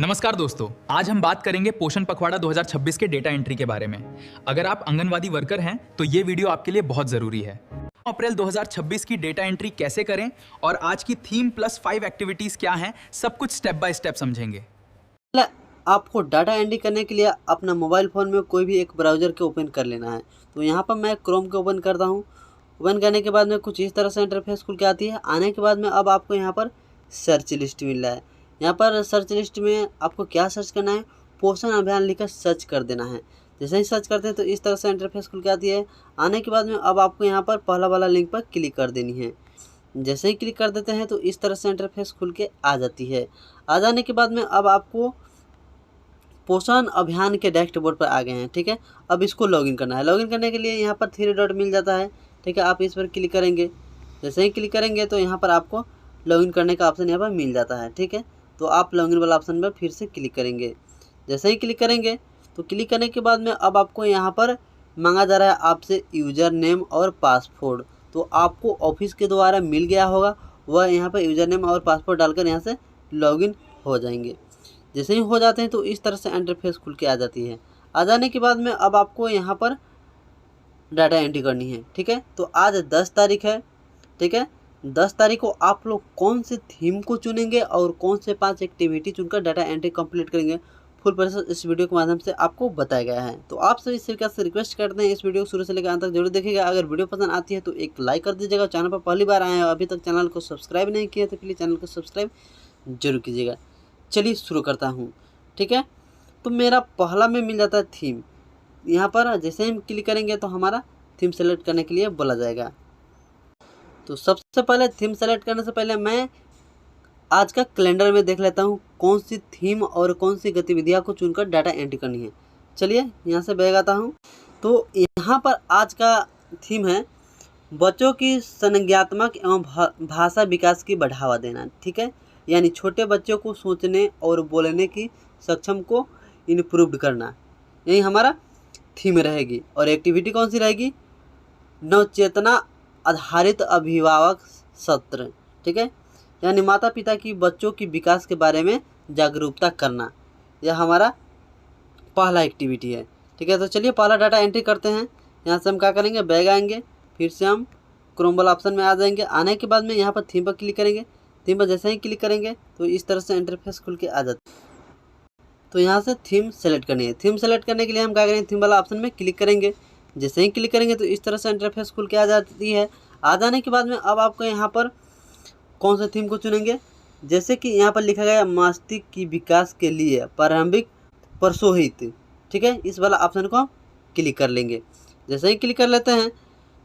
नमस्कार दोस्तों, आज हम बात करेंगे पोषण पखवाड़ा 2026 के डेटा एंट्री के बारे में। अगर आप आंगनवाड़ी वर्कर हैं तो ये वीडियो आपके लिए बहुत जरूरी है। अप्रैल 2026 की डेटा एंट्री कैसे करें और आज की थीम प्लस 5 एक्टिविटीज क्या हैं, सब कुछ स्टेप बाय स्टेप समझेंगे। पहले आपको डाटा एंट्री करने के लिए अपना मोबाइल फ़ोन में कोई भी एक ब्राउज़र के ओपन कर लेना है। तो यहाँ पर मैं क्रोम के ओपन करता हूँ। ओपन करने के बाद में कुछ इस तरह से इंटरफेस खुल के आती है। आने के बाद में अब आपको यहाँ पर सर्च लिस्ट मिल रहा है। यहाँ पर सर्च लिस्ट में आपको क्या सर्च करना है, पोषण अभियान लिखकर सर्च कर देना है। जैसे ही सर्च करते हैं तो इस तरह से इंटरफेस खुल के आती है। आने के बाद में अब आपको यहाँ पर पहला वाला लिंक पर क्लिक कर देनी है। जैसे ही क्लिक कर देते हैं तो इस तरह से इंटरफेस खुल के आ जाती है। आ जाने के बाद में अब आपको पोषण अभियान के डैशबोर्ड पर आ गए हैं। ठीक है, अब इसको लॉगिन करना है। लॉगिन करने के लिए यहाँ पर 3 डॉट मिल जाता है। ठीक है, आप इस पर क्लिक करेंगे। जैसे ही क्लिक करेंगे तो यहाँ पर आपको लॉगिन करने का ऑप्शन यहाँ पर मिल जाता है। ठीक है, तो आप लॉगिन वाला ऑप्शन पर फिर से क्लिक करेंगे। जैसे ही क्लिक करेंगे तो क्लिक करने के बाद में अब आपको यहाँ पर मांगा जा रहा है आपसे यूज़र नेम और पासवर्ड। तो आपको ऑफिस के द्वारा मिल गया होगा, वह यहाँ पर यूज़र नेम और पासवर्ड डालकर यहाँ से लॉगिन हो जाएंगे। जैसे ही हो जाते हैं तो इस तरह से इंटरफेस खुल के आ जाती है। आ जाने के बाद में अब आपको यहाँ पर डाटा एंट्री करनी है। ठीक है, तो आज 10 तारीख है। ठीक है, 10 तारीख को आप लोग कौन से थीम को चुनेंगे और कौन से 5 एक्टिविटी चुनकर डाटा एंट्री कंप्लीट करेंगे, फुल प्रोसेस इस वीडियो के माध्यम से आपको बताया गया है। तो आप सभी से रिक्वेस्ट करते हैं इस वीडियो को शुरू से लेकर अंत तक जरूर देखिएगा। अगर वीडियो पसंद आती है तो एक लाइक कर दीजिएगा। चैनल पर पहली बार आए हैं और अभी तक चैनल को सब्सक्राइब नहीं किया तो प्लीज़ चैनल को सब्सक्राइब जरूर कीजिएगा। चलिए शुरू करता हूँ। ठीक है, तो मेरा पहला में मिल जाता है थीम। यहाँ पर जैसे हम क्लिक करेंगे तो हमारा थीम सेलेक्ट करने के लिए बोला जाएगा। तो सबसे पहले थीम सेलेक्ट करने से पहले मैं आज का कैलेंडर में देख लेता हूँ कौन सी थीम और कौन सी गतिविधियाँ को चुनकर डाटा एंट्री करनी है। चलिए यहाँ से बैग आता हूँ। तो यहाँ पर आज का थीम है बच्चों की संज्ञानात्मक एवं भाषा विकास की बढ़ावा देना। ठीक है, यानी छोटे बच्चों को सोचने और बोलने की सक्षम को इम्प्रूव करना, यही हमारा थीम रहेगी। और एक्टिविटी कौन सी रहेगी, नवचेतना आधारित अभिभावक सत्र। ठीक है, यानी माता पिता की बच्चों की विकास के बारे में जागरूकता करना, यह हमारा पहला एक्टिविटी है। ठीक है, तो चलिए पहला डाटा एंट्री करते हैं। यहाँ से हम क्या करेंगे, बैग आएंगे, फिर से हम क्रोम वाला ऑप्शन में आ जाएंगे। आने के बाद में यहाँ पर थीम पर क्लिक करेंगे। थीम पर जैसे ही क्लिक करेंगे तो इस तरह से इंटरफेस खुल के आ जाता है। तो यहाँ से थीम सेलेक्ट करनी है। थीम सेलेक्ट करने के लिए हम क्या करेंगे, थीम वाला ऑप्शन में क्लिक करेंगे। जैसे ही क्लिक करेंगे तो इस तरह से इंटरफेस खुल के आ जाती है। आ जाने के बाद में अब आपको यहाँ पर कौन सा थीम को चुनेंगे, जैसे कि यहाँ पर लिखा गया मस्तिष्क की विकास के लिए प्रारंभिक प्रोत्साहित। ठीक है, इस वाला ऑप्शन को हम क्लिक कर लेंगे। जैसे ही क्लिक कर लेते हैं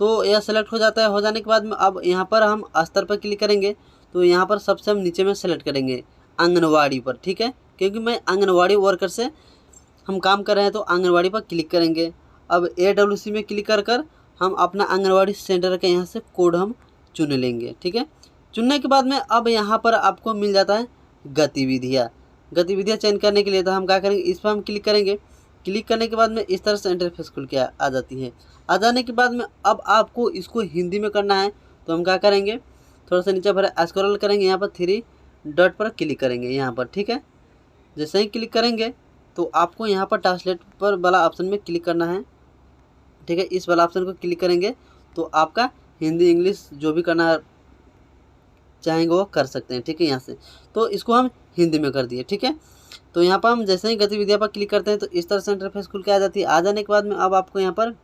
तो यह सेलेक्ट हो जाता है। हो जाने के बाद में अब यहाँ पर हम स्तर पर क्लिक करेंगे। तो यहाँ पर सबसे हम नीचे में सेलेक्ट करेंगे आंगनवाड़ी पर। ठीक है, क्योंकि मैं आंगनवाड़ी वर्कर से हम काम कर रहे हैं तो आंगनवाड़ी पर क्लिक करेंगे। अब AWC में क्लिक कर हम अपना आंगनवाड़ी सेंटर के यहाँ से कोड हम चुन लेंगे। ठीक है, चुनने के बाद में अब यहाँ पर आपको मिल जाता है गतिविधियाँ। गतिविधियाँ चयन करने के लिए तो हम क्या करेंगे, इस पर हम क्लिक करेंगे। क्लिक करने के बाद में इस तरह से इंटरफेस खुल के आ जाती है। आ जाने के बाद में अब आपको इसको हिंदी में करना है तो हम क्या करेंगे, थोड़ा सा नीचे पर स्क्रॉल करेंगे, यहाँ पर 3 डॉट पर क्लिक करेंगे यहाँ पर। ठीक है, जैसे ही क्लिक करेंगे तो आपको यहाँ पर ट्रांसलेट पर वाला ऑप्शन में क्लिक करना है। ठीक है, इस वाला ऑप्शन को क्लिक करेंगे तो आपका हिंदी इंग्लिश जो भी करना चाहेंगे वो कर सकते हैं। ठीक है, यहाँ से तो इसको हम हिंदी में कर दिए। ठीक है, तो यहाँ पर हम जैसे ही गतिविधियों पर क्लिक करते हैं तो इस तरह से इंटरफेस खुल के आ जाती है। आ जाने के बाद में अब आपको यहाँ पर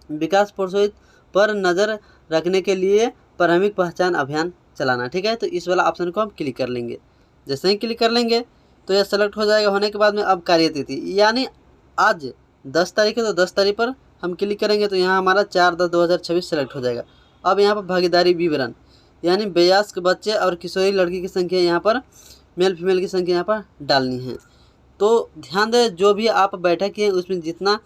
विकास प्रोत्साहित पर नज़र रखने के लिए प्राथमिक पहचान अभियान चलाना। ठीक है, तो इस वाला ऑप्शन को हम क्लिक कर लेंगे। जैसे ही क्लिक कर लेंगे तो यह सेलेक्ट हो जाएगा। होने के बाद में अब कार्यतिथि, यानी आज 10 तारीख है तो 10 तारीख पर हम क्लिक करेंगे तो यहाँ हमारा 4/10/2026 सेलेक्ट हो जाएगा। अब यहाँ पर भागीदारी विवरण, यानी वयस्क बच्चे और किशोरी लड़की की संख्या यहाँ पर मेल फीमेल की संख्या यहाँ पर डालनी है। तो ध्यान दें, जो भी आप बैठक किए उसमें जितना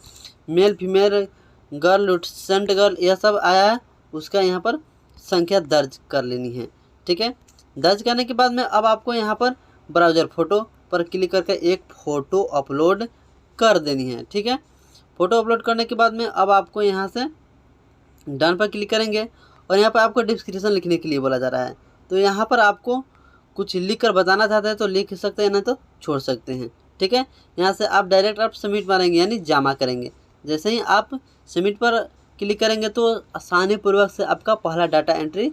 मेल फीमेल गर्ल लुटेंट गर्ल यह सब आया है उसका यहाँ पर संख्या दर्ज कर लेनी है। ठीक है, दर्ज करने के बाद में अब आपको यहाँ पर ब्राउज़र फ़ोटो पर क्लिक करके एक फ़ोटो अपलोड कर देनी है। ठीक है, फ़ोटो अपलोड करने के बाद में अब आपको यहाँ से डन पर क्लिक करेंगे और यहाँ पर आपको डिस्क्रिप्शन लिखने के लिए बोला जा रहा है। तो यहाँ पर आपको कुछ लिख कर बताना चाहते हैं तो लिख सकते हैं, ना तो छोड़ सकते हैं। ठीक है, यहाँ से आप डायरेक्ट आप सबमिट मारेंगे यानी जमा करेंगे। जैसे ही आप सबमिट पर क्लिक करेंगे तो आसानीपूर्वक से आपका पहला डाटा एंट्री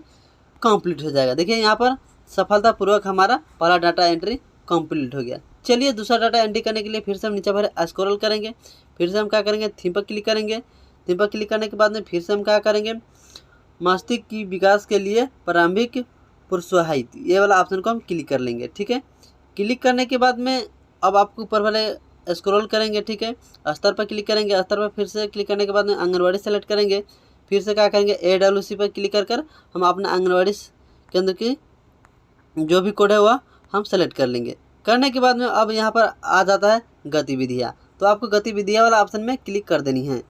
कंप्लीट हो जाएगा। देखिए यहाँ पर सफलतापूर्वक हमारा पहला डाटा एंट्री कंप्लीट हो गया। चलिए दूसरा डाटा एंट्री करने के लिए फिर से हम नीचे पर स्क्रॉल करेंगे। फिर से हम क्या करेंगे, थीम पर क्लिक करेंगे। थीम पर क्लिक करने के बाद में फिर से हम क्या करेंगे, मस्तिष्क की विकास के लिए प्रारंभिक प्रोत्साहित, ये वाला ऑप्शन को हम क्लिक कर लेंगे। ठीक है, क्लिक करने के बाद में अब आपको ऊपर वाले स्क्रॉल करेंगे। ठीक है, स्तर पर क्लिक करेंगे। स्तर पर फिर से क्लिक करने के बाद में आंगनवाड़ी सेलेक्ट करेंगे। फिर से क्या करेंगे, AWC पर क्लिक कर हम अपना आंगनवाड़ी केंद्र की जो भी कोड है वह हम सेलेक्ट कर लेंगे। करने के बाद में अब यहाँ पर आ जाता है गतिविधियाँ, तो आपको गतिविधियाँ वाला ऑप्शन में क्लिक कर देनी है।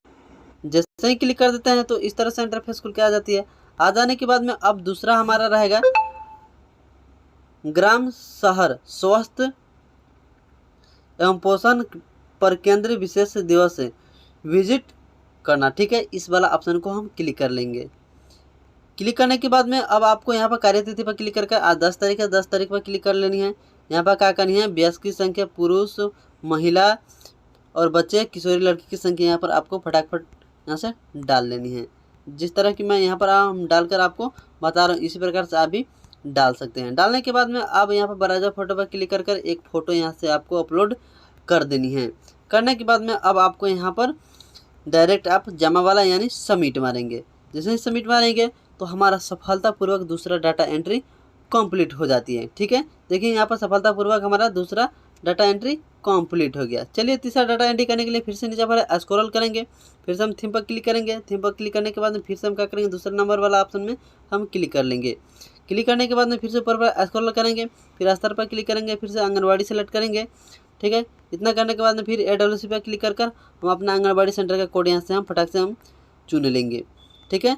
जैसे ही क्लिक कर देते हैं तो इस तरह से इंटरफेस खुल के आ जाती है। आ जाने के बाद में अब दूसरा हमारा रहेगा ग्राम शहर स्वास्थ्य एवं पोषण पर केंद्र विशेष दिवस विजिट करना। ठीक है, इस वाला ऑप्शन को हम क्लिक कर लेंगे। क्लिक करने के बाद में अब आपको यहाँ पर कार्यतिथि पर क्लिक करके आज 10 तारीख है, 10 तारीख पर क्लिक कर लेनी है। यहाँ पर क्या करनी है, वयस्क की संख्या, पुरुष, महिला और बच्चे, किशोरी लड़की की संख्या यहाँ पर आपको फटाफट यहाँ से डाल लेनी है। जिस तरह की मैं यहाँ पर डालकर आपको बता रहा हूँ इसी प्रकार से आप भी डाल सकते हैं। डालने के बाद में अब यहाँ पर ब्राउज़र फोटो पर क्लिक कर एक फ़ोटो यहाँ से आपको अपलोड कर देनी है। करने के बाद में अब आपको यहाँ पर डायरेक्ट आप जमा वाला यानी सबमिट मारेंगे। जैसे ही सबमिट मारेंगे तो हमारा सफलतापूर्वक दूसरा डाटा एंट्री कंप्लीट हो जाती है। ठीक है, देखिए यहाँ पर सफलतापूर्वक हमारा दूसरा डाटा एंट्री कंप्लीट हो गया। चलिए तीसरा डाटा एंट्री करने के लिए फिर से नीचे पर स्क्रॉल करेंगे। फिर से हम थीम पर क्लिक करेंगे। थीम पर क्लिक करने के बाद में फिर से हम क्या करेंगे, दूसरे नंबर वाला ऑप्शन में हम क्लिक कर लेंगे। क्लिक करने के बाद में फिर से ऊपर पर स्क्रॉल करेंगे। फिर स्तर पर क्लिक करेंगे। फिर से आंगनवाड़ी सेलेक्ट करेंगे। ठीक है, इतना करने के बाद में फिर AWC पर क्लिक कर हम अपना आंगनवाड़ी सेंटर का कोड यहाँ से हम फटाक से हम चुन लेंगे। ठीक है,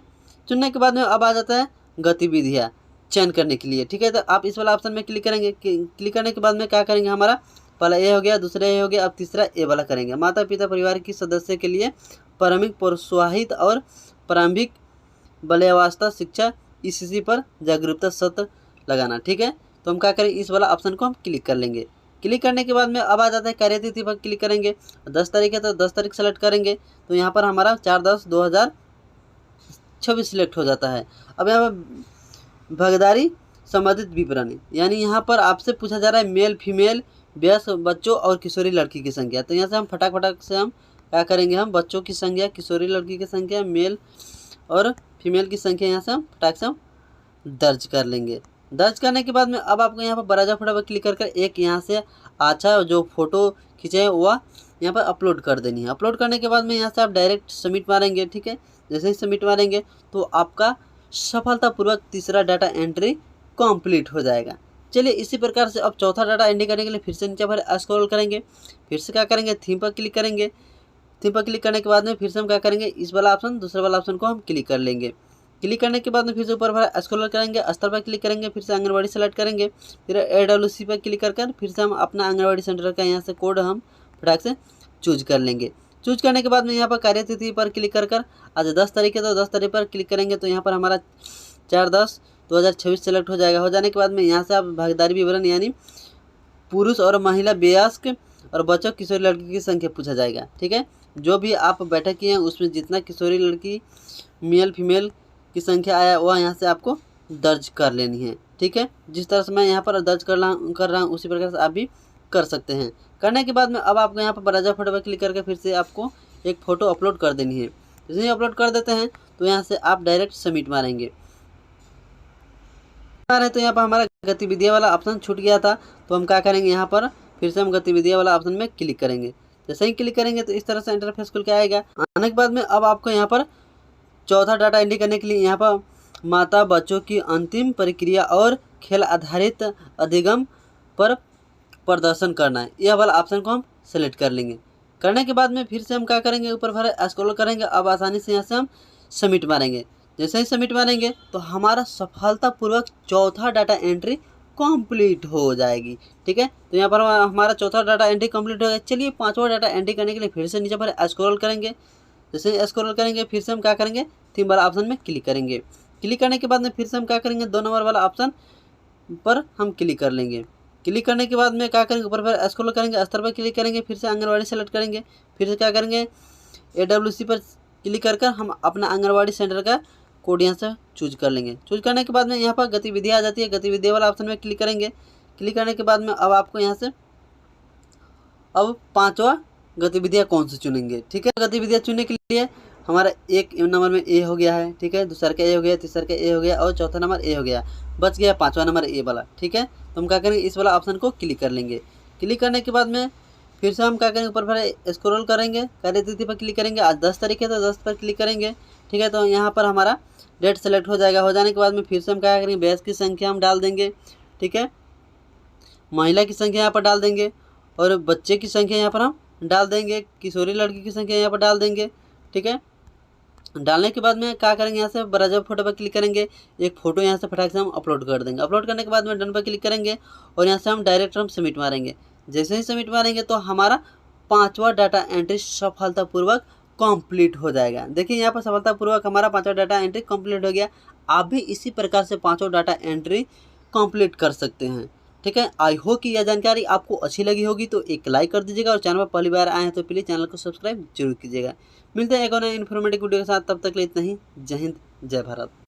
चुनने के बाद में अब आ जाता है गतिविधियाँ चयन करने के लिए। ठीक है, तो आप इस वाला ऑप्शन में क्लिक करेंगे। क्लिक करने के बाद में क्या करेंगे, हमारा पहला ए हो गया, दूसरा ए हो गया, अब तीसरा ए वाला करेंगे। माता पिता परिवार की सदस्य के लिए प्रारंभिक प्रोत्साहित और प्रारंभिक बाल्यावस्था शिक्षा ECC पर जागरूकता सत्र लगाना। ठीक है, तो हम क्या करें, इस वाला ऑप्शन को हम क्लिक कर लेंगे। क्लिक करने के बाद में अब आ जाता है कार्यतिथि पर क्लिक करेंगे। 10 तारीख है तो 10 तारीख सेलेक्ट करेंगे। तो यहाँ पर हमारा 4/10/2026 सिलेक्ट हो जाता है। अब यहाँ पर भागीदारी संबंधित विवरण यानी यहाँ पर आपसे पूछा जा रहा है मेल फीमेल वयस्क बच्चों और किशोरी लड़की की संख्या। तो यहाँ से हम फटाक से हम क्या करेंगे, हम बच्चों की संख्या, किशोरी लड़की की संख्या, मेल और फीमेल की संख्या यहाँ से हम फटाक से हम दर्ज कर लेंगे। दर्ज करने के बाद में अब आपको यहाँ पर ब्राउज़र फोटो पर क्लिक कर एक यहाँ से अच्छा जो फ़ोटो खींचे वह यहाँ पर अपलोड कर देनी है। अपलोड करने के बाद में यहाँ से आप डायरेक्ट सबमिट मारेंगे। ठीक है, जैसे ही सबमिट मारेंगे तो आपका सफलतापूर्वक तीसरा डाटा एंट्री कंप्लीट हो जाएगा। चलिए इसी प्रकार से अब चौथा डाटा एंट्री करने के लिए फिर से नीचे पर स्क्रॉल करेंगे। फिर से क्या करेंगे, थीम पर क्लिक करेंगे। थीम पर क्लिक करने के बाद में फिर से हम क्या करेंगे, इस वाला ऑप्शन दूसरे वाला ऑप्शन को हम क्लिक कर लेंगे। क्लिक करने के बाद में फिर से ऊपर पर स्क्रॉल करेंगे, स्तर पर क्लिक करेंगे। फिर से आंगनवाड़ी सेलेक्ट करेंगे। फिर AWC पर क्लिक कर फिर से हम अपना आंगनवाड़ी सेंटर का यहाँ से कोड हम फटाक से चूज कर लेंगे। चूज करने के बाद में यहाँ पर कार्यतिथि पर क्लिक कर आज 10 तारीख है तो 10 तारीख पर क्लिक करेंगे। तो यहाँ पर हमारा 4/10/2026 सेलेक्ट हो जाएगा। हो जाने के बाद में यहाँ से आप भागीदारी विवरण यानी पुरुष और महिला वयस्क और बच्चों किशोरी लड़की की संख्या पूछा जाएगा। ठीक है, जो भी आप बैठक किए हैं उसमें जितना किशोरी लड़की मेल फीमेल की संख्या आया वह यहाँ से आपको दर्ज कर लेनी है। ठीक है, जिस तरह से मैं यहाँ पर दर्ज कर रहा हूँ उसी प्रकार से आप भी कर सकते हैं। करने के बाद में अब आपको यहाँ पर ब्राउज़र फोटो पर क्लिक करके फिर से आपको एक फ़ोटो अपलोड कर देनी है। जैसे ही अपलोड कर देते हैं तो यहाँ से आप डायरेक्ट सबमिट मारेंगे। तो यहाँ पर हमारा गतिविधियाँ वाला ऑप्शन छूट गया था, तो हम क्या करेंगे, यहाँ पर फिर से हम गतिविधियाँ वाला ऑप्शन में क्लिक करेंगे। जैसे ही क्लिक करेंगे तो इस तरह से इंटरफेस खुल के आएगा। आने के बाद में अब आपको यहाँ पर चौथा डाटा एंट्री करने के लिए यहाँ पर माता बच्चों की अंतिम प्रक्रिया और खेल आधारित अधिगम पर प्रदर्शन करना है, यह वाला ऑप्शन को हम सेलेक्ट कर लेंगे। करने के बाद में फिर से हम क्या करेंगे, ऊपर भर स्क्रॉल करेंगे। अब आसानी से यहाँ से हम सबमिट मारेंगे। जैसे ही सबमिट मारेंगे तो हमारा सफलतापूर्वक चौथा डाटा एंट्री कंप्लीट हो जाएगी। ठीक है, तो यहाँ पर हमारा चौथा डाटा एंट्री कंप्लीट हो गया। चलिए पांचवा डाटा एंट्री करने के लिए फिर से नीचे पर स्क्रॉल करेंगे। जैसे ही स्क्रॉल करेंगे फिर से हम क्या करेंगे, थीम वाला ऑप्शन में क्लिक करेंगे। क्लिक करने के बाद में फिर से हम क्या करेंगे, 2 नंबर वाला ऑप्शन पर हम क्लिक कर लेंगे। क्लिक करने के बाद में क्या करेंगे, ऊपर पर स्क्रॉल करेंगे, स्तर पर क्लिक करेंगे, फिर से आंगनवाड़ी सेलेक्ट करेंगे, फिर से क्या करेंगे AWC पर क्लिक कर हम अपना आंगनवाड़ी सेंटर का कोड यहाँ से चूज कर लेंगे। चूज करने के बाद में यहाँ पर गतिविधियाँ आ जाती है, गतिविधियाँ वाला ऑप्शन में क्लिक करेंगे। क्लिक करने के बाद में अब आपको यहाँ से अब 5वां गतिविधियाँ कौन सी चुनेंगे, ठीक है। गतिविधियाँ चुनने के लिए हमारा 1 नंबर में ए हो गया है, ठीक है, दूसरा का ए हो गया, तीसरा का ए हो गया और चौथा नंबर ए हो गया, बच गया 5वां नंबर ए वाला, ठीक है। तो हम क्या करेंगे, इस वाला ऑप्शन को क्लिक कर लेंगे। क्लिक करने के बाद में फिर से हम क्या करेंगे, ऊपर पर स्क्रॉल करेंगे, कार्यतिथि पर क्लिक करेंगे। आज 10 तारीख है तो 10 पर क्लिक करेंगे, ठीक है। तो यहाँ पर हमारा डेट सेलेक्ट हो जाएगा। हो जाने के बाद में फिर से हम क्या करेंगे, बैच की संख्या हम डाल देंगे, ठीक है, महिला की संख्या यहाँ पर डाल देंगे और बच्चे की संख्या यहाँ पर हम डाल देंगे, किशोरी लड़की की संख्या यहाँ पर डाल देंगे, ठीक है। डालने के बाद में क्या करेंगे, यहाँ से ब्राउज़र फोटो पर क्लिक करेंगे, एक फ़ोटो यहाँ से फटाक से हम अपलोड कर देंगे। अपलोड करने के बाद में डन पर क्लिक करेंगे और यहाँ से हम डायरेक्ट हम सबमिट मारेंगे। जैसे ही सबमिट मारेंगे तो हमारा 5वां डाटा एंट्री सफलतापूर्वक कंप्लीट हो जाएगा। देखिए यहाँ पर सफलतापूर्वक हमारा 5वां डाटा एंट्री कंप्लीट हो गया। आप भी इसी प्रकार से 5वां डाटा एंट्री कंप्लीट कर सकते हैं, ठीक है। आई होप कि यह जानकारी आपको अच्छी लगी होगी, तो एक लाइक कर दीजिएगा और चैनल पर पहली बार आए हैं तो प्लीज़ चैनल को सब्सक्राइब जरूर कीजिएगा। मिलते हैं एक और नए इन्फॉर्मेटिव वीडियो के साथ, तब तक के लिए इतना ही। जय हिंद, जय भारत।